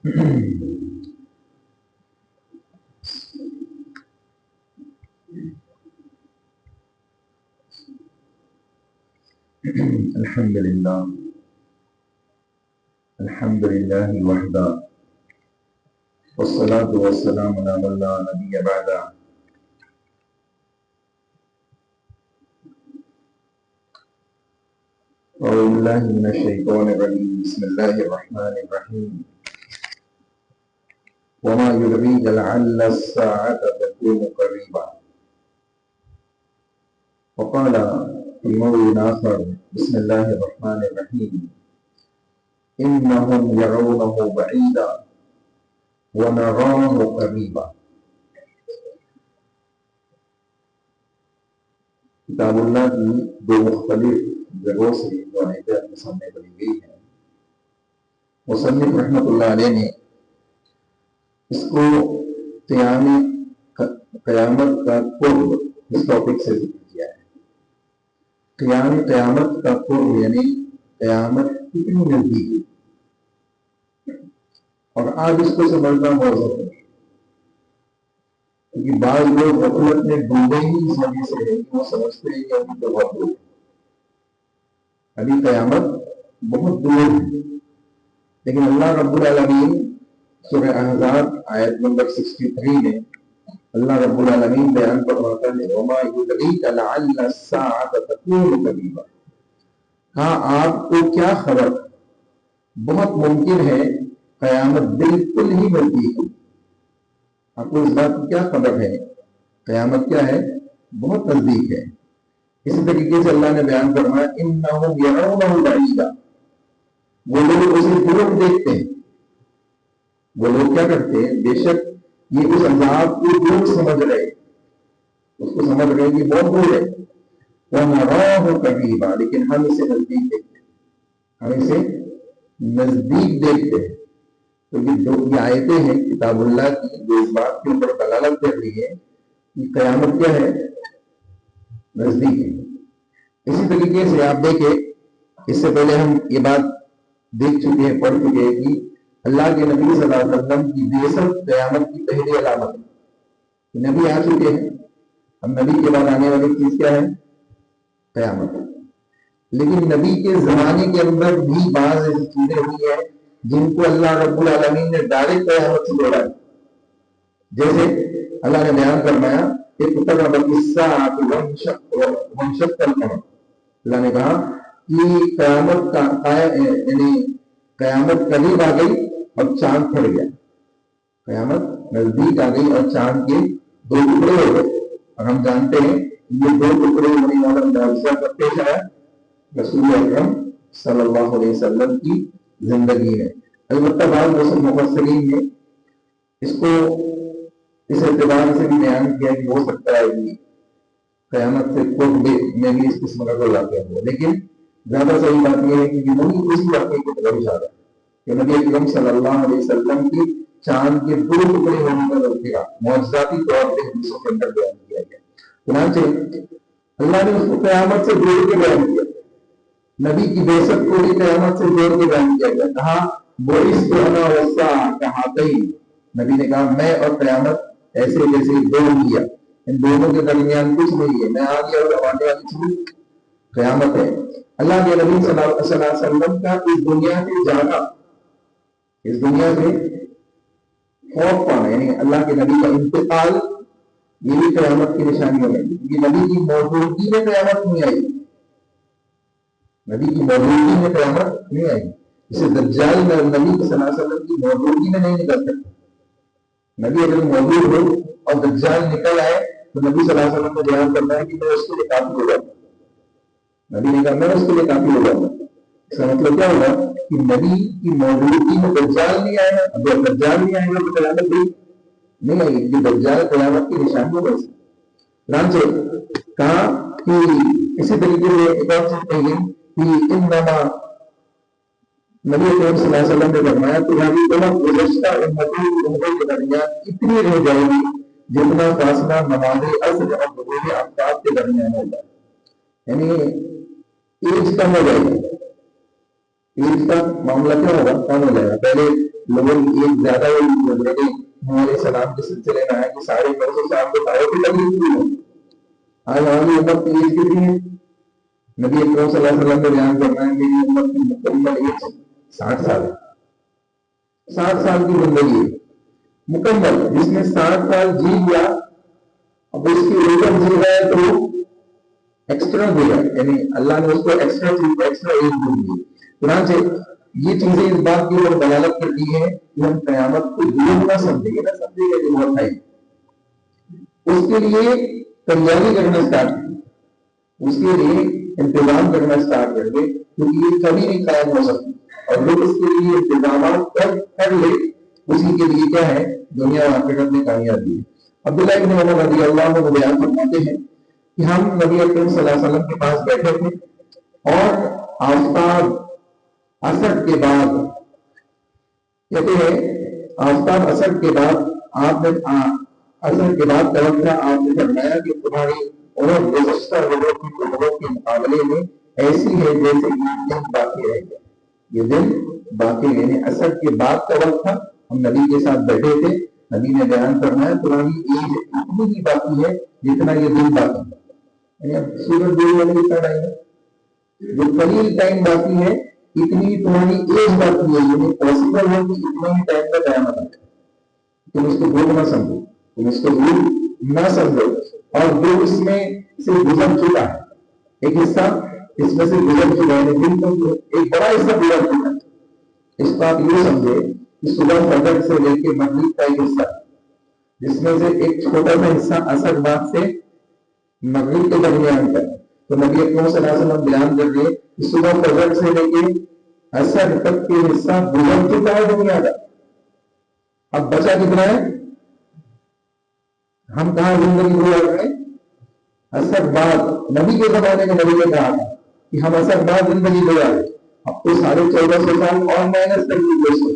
الحمد للہ وحدہ والصلاة والسلام علی من لا نبی بعدہ. اعوذ باللہ من الشیطان الرجیم. بسم اللہ الرحمن الرحیم. وما يدريك لعل الساعة تكون قريبا. وقال في موضع آخر بسم الله الرحمن الرحيم إنهم يرونه بعيدا ونراه قريبا. کتاب اللہ کی دو مختلف جگہوں سے جو آیتیں اپنے سامنے بنی گئی ہیں، مصنف رحمۃ اللہ علیہ نے اس کو قیامت کا قرب اس ٹاپک سے ذکر کیا ہے. قیامت کا قرب یعنی قیامت کتنی نزدیک ہے. اور آج اس کو سمجھنا بہت ضروری ہے، کیونکہ بعض لوگ غفلت میں ڈوبے ہی اس وجہ سے ہے کہ وہ سمجھتے ہیں کہ ابھی تو بہت دور ہے، ابھی قیامت بہت دور ہے. لیکن اللہ رب العالمین سورہ احزاب آیت نمبر 63 میں اللہ رب العالمین بیان فرماتا ہے وَمَا يُدْرِيكَ لَعَلَّ السَّاعَةَ تَكُونُ قَرِيبًا. ہاں آپ کو کیا خبر، بہت ممکن ہے قیامت بالکل ہی نزدیک ہو. آپ کو اس بات کی کیا خبر ہے، قیامت کیا ہے، بہت نزدیک ہے. اسی طریقے سے اللہ نے بیان فرمایا اِنَّهُمْ يَرَوْنَهُ بَعِيدًا. وہ لوگ اسے دور دیکھتے ہیں. وہ لوگ کیا کرتے ہیں، بے شک یہ اس عذاب کو دور سمجھ رہے، اس کو سمجھ رہے کہ بہت دور ہے. وَنَرَاهُ قَرِيبًا. لیکن ہم اسے نزدیک دیکھتے ہیں، ہم اسے نزدیک دیکھتے ہیں. تو یہ آیتیں ہیں کتاب اللہ کی جو اس بات کے اوپر دلالت کر رہی ہے کہ قیامت کیا ہے، نزدیک ہے. اسی طریقے سے آپ دیکھیں، اس سے پہلے ہم یہ بات دیکھ چکے ہیں، پڑھ چکے ہیں کہ اللہ کے نبی صلی اللہ علیہ وسلم کی بعثت قیامت کی پہلی علامت ہے. نبی آ چکے ہیں، اب نبی کے بعد آنے والی چیز کیا ہے، قیامت ہے. لیکن نبی کے زمانے کے اندر بھی بعض ایسی چیزیں ہوئی ہیں جن کو اللہ رب العالمین نے ڈائریکٹ قیامت سے جوڑا ہے. جیسے اللہ نے بیان فرمایا اقتربت الساعۃ وانشق القمر. اللہ نے کہا کہ قیامت یعنی قیامت قریب آ گئی اور چاند پھٹ گیا. قیامت نزدیک آ گئی اور چاند کے دو ٹکڑے ہو گئے. اور ہم جانتے ہیں یہ دو ٹکڑے ہونے والا معجزہ کب پیش آیا، رسول اکرم صلی اللہ علیہ وسلم کی زندگی ہے. البتہ بعض مفسرین نے اس کو اس اعتبار سے بھی بیان کیا کہ ہو سکتا ہے کہ قیامت سے قرب میں بھی اس قسم کا کوئی واقعہ ہو. لیکن زیادہ صحیح بات یہ ہے کہ یہ نہیں اسی واقعے کی طرف اشارہ ہے کہ نبی اکرم صلی اللہ علیہ وسلم کی چاند کے دو ٹکڑے ہونے کا واقعہ معجزاتی طور پہ حدیثوں کے اندر بیان کیا گیا. چنانچہ اللہ نے اس کو قیامت سے جوڑ کے بیان کیا. نبی کی بعثت کو بھی قیامت سے جوڑ کے بیان کیا گیا. کہا بعثت انا والساعۃ کہاتین. نبی نے کہا میں اور قیامت ایسے جیسے دو انگلیاں، ان دونوں کے درمیان کچھ نہیں ہے. میں آ گیا اور آنے والی چیز قیامت ہے. اللہ کے نبی صلی اللہ علیہ وسلم کا اس دنیا سے جانا، اس دنیا سے خوف پانا، یعنی اللہ کے نبی کا انتقال، یہ بھی قیامت کی نشانیوں میں، کیونکہ نبی کی موجودگی میں قیامت نہیں آئی. نبی کی موجودگی میں قیامت نہیں آئی. جسے دجال میں نبی صلی اللہ علیہ وسلم کی موجودگی میں نہیں نکل سکتا. نبی اگر موجود ہو اور دجال نکل آئے تو نبی صلی اللہ علیہ وسلم کو بیان کرنا ہے کہ میں اس کے لیے کافی ہو جاؤں. نبی نے کہا میں اس کے لیے کافی ہو جاؤں. اس کا مطلب کیا ہوگا کہ نبی کی موجودگی میں دجال نہیں آئے گا. اگر دجال نہیں آئے گا تو قیامت بھی نہیں آئے گی. یہ دجال قیامت کی نشانی ہوگا. چنانچہ کہا کہ اسی طریقے سے ایک اور چیز کہی کہ انما نبی کریم صلی اللہ علیہ وسلم نے فرمایا تمہاری دونوں گزشتہ امتوں کے درمیان اتنی رہ جائے گی جتنا فاصلہ نماز عصر اور غروب آفتاب کے درمیان ہوگا. یعنی ایج کم ہو جائے گی. ایج کا معاملہ کیا ہوگا، کم ہو جائے گا. پہلے لوگ ایک زیادہ نبی علیہ السلام کے سلسلے میں آئے کہ 950 سال کے بارے میں تکلیف ہوئی ہے. آج ہماری امت کی ایج کتنی ہے؟ نبی اکرم صلی اللہ علیہ وسلم نے بیان کرنا ہے میری امت کی مکمل ایج 60 سال ہے. 60 سال کی زندگی ہے مکمل، جس نے 60 سال جی لیا، اب اس کی اوپر جی رہا ہے تو ایکسٹرا دیا، یعنی اللہ نے اس کو ایکسٹرا ایج دی ہے. چنانچہ یہ چیزیں اس بات کی اوپر دلالت کرتی ہیں کہ ہم قیامت کو دور نہ سمجھیں گے، نہ سمجھیں گے کہ بہت ہے. اس کے لیے تیاری کرنا اسٹارٹ کریں، اس کے لیے انتظام کرنا اسٹارٹ کر دیں، کیونکہ یہ کبھی نہیں قائم ہو سکتی. اور جو اس کے لیے انتظامات کر لے اسی کے لیے کیا ہے دنیا و آخرت میں کامیابی ہے. عبداللہ ابن عمر رضی اللہ عنہ بیان فرماتے ہیں کہ ہم نبی اکرم صلی اللہ علیہ وسلم کے پاس بیٹھے تھے اور آفتاب عصر کے بعد کہتے ہیں آفتاب عصر کے بعد آپ نے عصر کے بعد توقع آپ نے فرمایا کہ تمہاری عمر گزشتہ لوگوں کی عمروں کے مقابلے میں ایسی ہے جیسے یہ دن باقی رہ گیا. یہ دن باقی یعنی عصر کے بعد کا وقت تھا، ہم نبی کے ساتھ بیٹھے تھے، نبی نے بیان فرمایا تمہاری ایج اتنی ہی باقی ہے جتنا یہ دن باقی ہے. یعنی اب سورج ڈوبنے والی کتنا ٹائم ہے، جو قلیل ٹائم باقی ہے اتنی ہی تمہاری ایج باقی ہے. یعنی پاسبل ہے کہ اتنے ہی ٹائم کا قیامت ہے. تم اس کو دور نہ سمجھو، تم اس کو دور نہ سمجھو. اور جو اس میں سے گزر چکا ہے ایک حصہ اس میں سے گزر چکا ہے لیکن ایک بڑا حصہ گزر چکا ہے. اس بات یہ سمجھے کہ صبح فجر سے لے کے مغرب کا ایک حصہ جس میں سے ایک چھوٹا سا حصہ عصر بعد سے مغرب کے درمیان کا. تو نبی اکرم صلی اللہ علیہ وسلم بیان کر رہے کہ صبح فجر سے لے کے عصر تک کے حصہ گزر چکا ہے دنیا کا. اب بچا کتنا ہے؟ ہم کہاں زندگی گزار رہے ہیں؟ عصر بعد. نبی کے زمانے میں نبی نے کہا کہ ہم عصر بعد زندگی گزارے. اب تو 1450 سال اور مائنس کر لیجیے.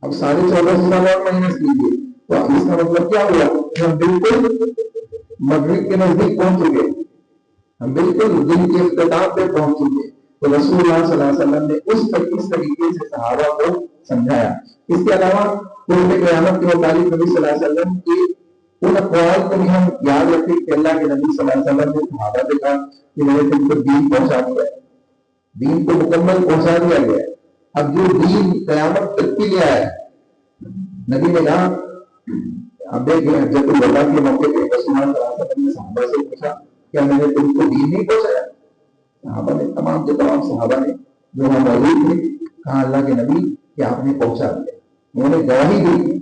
اب 1450 سال اور مائنس کیجیے تو اس کا مطلب کیا ہوا کہ ہم بالکل مغرب کے نزدیک پہنچ چکے، ہم بالکل دن کے اختتام پہ پہنچ چکے. تو رسول اللہ صلی اللہ علیہ وسلم نے اس طریقے سے صحابہ کو سمجھایا. اس کے علاوہ قرب قیامت کے متعلق نبی صلی اللہ علیہ وسلم کے ان اقوال کو بھی ہم یاد رکھیں کہ اللہ کے نبی صلی اللہ علیہ وسلم نے صحابہ سے کہا کہ میں نے تم کو دین پہنچا دیا ہے، دین کو مکمل پہنچا دیا گیا ہے. اب جو دین قیامت تک کے لیے آیا ہے نبی نے کہا اب دیکھیں جب الوداع کے موقع پہ رسول اللہ صلی اللہ علیہ وسلم نے صحابہ سے پوچھا کیا میں نے تم کو دین نہیں پہنچایا؟ صحابہ نے تمام کے تمام صحابہ نے جو وہاں موجود تھے کہا اللہ کے نبی کہ آپ نے پہنچا دیا. انہوں نے گواہی دی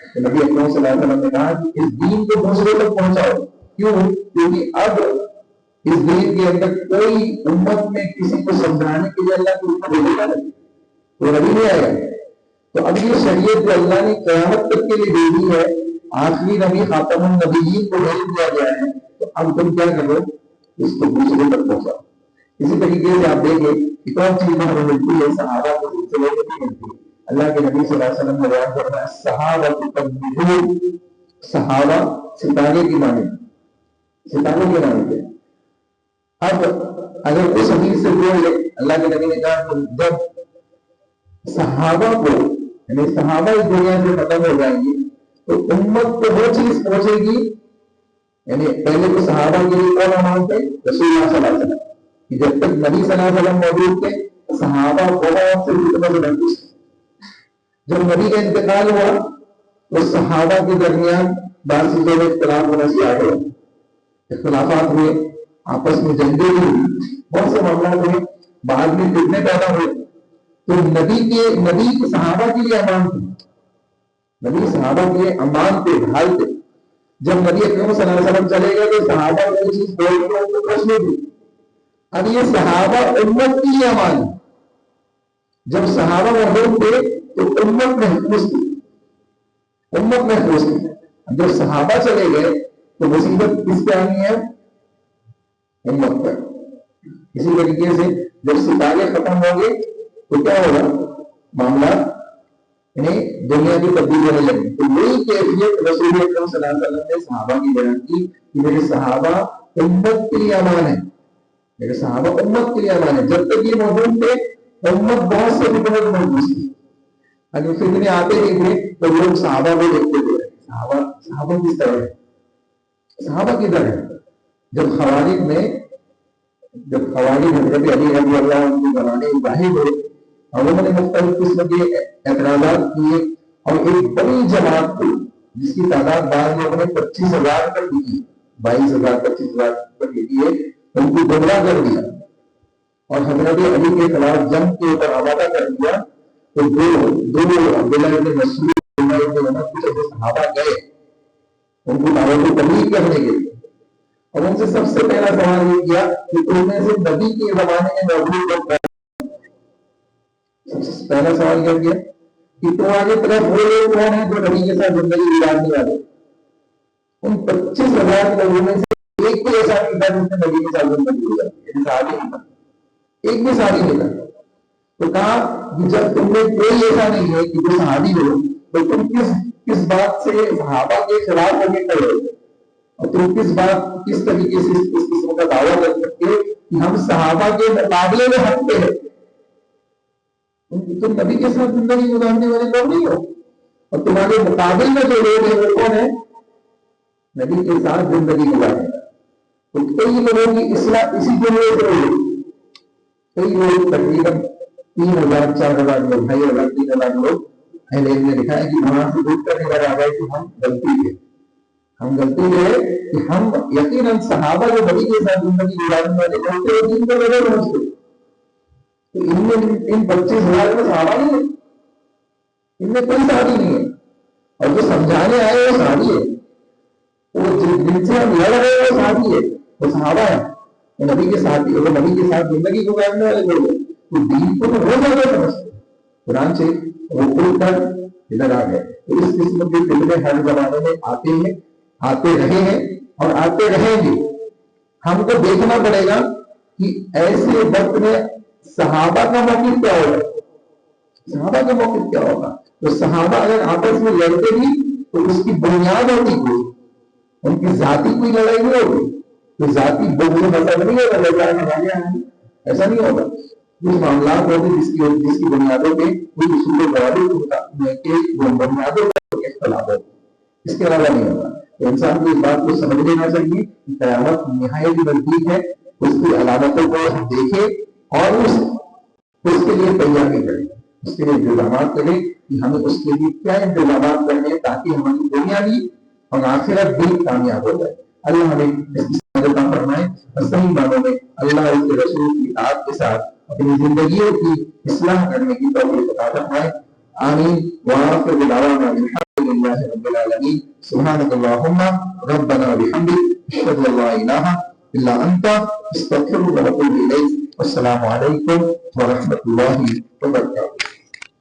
کہ نبی اکرم صلی اللہ علیہ وسلم نے کہا کہ اس دین کو دوسرے تک پہنچاؤ. کیوں؟ کیونکہ اب اس دین کے اندر کوئی امت میں کسی کو سمجھانے کے لیے اللہ کو بھیجے گا نہیں، کوئی نبی نہیں آئے گا. تو اب یہ شریعت جو اللہ نے قیامت تک کے لیے بھیجی ہے، آخری نبی خاتم النبیین کو بھیج دیا گیا ہے، تو اب تم کیا کرو اس کو دوسرے تک پہنچاؤ. اسی طریقے سے آپ دیکھیں کہ کون چیز ہمیں ملتی ہے صحابہ کے سلسلے میں نہیں ملتی. اللہ کے نبی صلی اللہ علیہ وسلم نے بیان کرنا صحابہ تنبیہون، صحابہ ستارے کی معنی، ستارے کے معنی ہے. اب اگر اس حدیث سے جوڑ لے اللہ کے نبی نے کہا کہ جب صحابہ کو یعنی صحابہ اس دنیا سے ختم ہو جائیں گے تو امت کو وہ چیز پہنچے گی. یعنی پہلے تو صحابہ کے لیے کون امان تھے؟ رسول اللہ صلی اللہ علیہ وسلم. جب تک نبی صلی اللہ علیہ وسلم موجود تھے صحابہ بہت سے خدمت میں محفوظ تھے. جب نبی کا انتقال ہوا تو صحابہ کے درمیان بعض چیزوں میں اختلاف ہونا اسٹارٹ ہوا، اختلافات ہوئے، آپس میں جنگیں ہوئی، بہت سے معاملات ہوئے، بعد میں فتنے پیدا ہوئے. تو نبی صحابہ کے لیے امان تھے، نبی صحابہ کے لیے امان تھے، ڈھال تھے. جب نبی اکرم صلی اللہ علیہ وسلم چلے گئے تو صحابہ کو چیز بول کے ان کو پوچھنے دی. اب یہ صحابہ امت کے لیے امان ہے. جب صحابہ موجود تھے تو امت محفوظ تھی، امت محفوظ تھی. جب صحابہ چلے گئے تو مصیبت کس پہ آنی ہے؟ امت پر. اسی طریقے سے جب ستارے ختم ہوں گے تو کیا ہوگا؟ معاملات یعنی دنیا کی تبدیل ہونے لگی. تو یہی کیفیت رسول اکرم صلی اللہ علیہ وسلم نے صحابہ کی بیان کی کہ میرے صحابہ امت کے لیے امان ہے، میرے صحابہ امت کے لیے امان ہے. جب تک یہ موجود تھے امت بہت سے فکرت محفوظ تھی. اگر فتنے آتے نہیں تھے تو لوگ صحابہ کو دیکھتے تھے، صحابہ کس طرح ہے، صحابہ کدھر ہے؟ جب خوارج حضرت علی رضی اللہ عنہ کے زمانے میں ظاہر ہوئے اور انہوں نے مختلف قسم کے اعتراضات کیے، اور ایک بڑی جماعت تھی جس کی تعداد بعض لوگوں نے 25,000 تک کی، 22,000 25,000 تک کی ہے، ان کو گمراہ کر دیا اور حضرت علی کے خلاف جنگ کے اوپر آمادہ کر دیا، تو دو عبداللہ بن مسعود کچھ ایسے صحابہ گئے ان کو دعوت و تبلیغ کرنے کے لیے، اور ان سے سب سے پہلا سوال یہ کیا کہ تم میں سے نبی کے زمانے میں موجود لوگ، سب سے پہلا سوال کیا کیا کہ تمہاری طرف وہ لوگ کون ہیں جو نبی کے ساتھ زندگی گزارنے والے؟ ان 25,000 لوگوں میں سے ایک بھی ایسا نہیں تھا جس نے نبی کے ساتھ زندگی گزاری، صحابی نہیں تھا، ایک بھی صحابی نہیں تھا۔ تو کہا کہ جب تم میں کوئی ایسا نہیں ہے کہ جو صحابی ہو تو تم کس بات سے صحابہ کے خلاف ہو کے کھڑے ہو، اور تم کس طریقے سے اس قسم کا دعویٰ کر سکتے کہ ہم صحابہ کے مقابلے میں حق پہ ہیں؟ تم نبی کے ساتھ زندگی گزارنے والے لوگ نہیں ہو، اور تمہارے مقابل میں جو لوگ ہیں وہ کون ہیں؟ نبی کے ساتھ زندگی گزارنے والے۔ تو کئی لوگوں کی اصلاح اسی جملے سے ہوئی، کئی لوگ تقریباً 3,000 4,000 لوگ 2,500 3,000 لوگ اہل علم نے لکھا ہے کہ وہاں سے اٹھ کر نظر آ گئے کہ ہم غلطی ہے کہ ہم یقیناً صحابہ جو نبی کے ساتھ زندگی گزارنے والے لوگ تھے وہ دین کو بغیر پہنچتے، تو ان میں ان 25,000 میں صحابہ نہیں ہے، ان میں کوئی صحابی نہیں ہے، اور جو سمجھانے آئے وہ صحابی ہے، وہ جن سے ہم لڑ رہے ہیں وہ صحابی ہے، وہ صحابہ ہے، وہ نبی کے ساتھ زندگی گزارنے والے لوگ ہیں، تو دین کو تو وہ زیادہ سمجھتے، قرآن سے وہ اٹھ کر ادھر آ گئے۔ تو اس قسم کے فتنے ہر زمانے میں آتے ہیں، آتے رہے ہیں اور آتے رہیں گے۔ ہم کو دیکھنا پڑے گا کہ ایسے وقت میں صحابہ کا موقف کیا ہوگا، صحابہ کا موقف کیا ہوگا۔ تو صحابہ اگر آپس میں لڑتے بھی تو اس کی بنیاد ہوتی کوئی، ان کی ذاتی کوئی لڑائی نہیں ہوتی، تو ذاتی بغض مذہب نہیں ہوگا، ایسا نہیں ہوگا۔ کچھ معاملات ہوتے جس کی بنیادوں پہ کوئی اصول و ضوابط کے بنیادوں پر اختلاف ہوتے، اس کے علاوہ نہیں ہوگا۔ تو انسان کو اس بات کو سمجھ لینا چاہیے کہ قیامت نہایت نزدیک ہے، اس کی علامتوں کو دیکھے اور اس کے لیے تیاری کرے، اس کے لیے انتظامات کرے کہ ہمیں اس کے لیے کیا انتظامات کرنے ہیں تاکہ ہماری دنیا بھی اور آخرت بھی کامیاب ہو جائے۔ اللہ ہمیں اس کی مدد فرمائے اور صحیح معنوں میں اللہ اور اس کے رسول کی اطاعت کے ساتھ اپنی زندگیوں کی اصلاح کرنے کی توفیق عطا فرمائے۔ آمین وآخر دعوانا الحمد للہ رب العالمین۔ سبحانک اللہم ربنا وبحمدک اشہد ان لا الہ الا انت استغفرک واتوب الیک۔ السلام علیکم ورحمۃ اللہ وبرکاتہ۔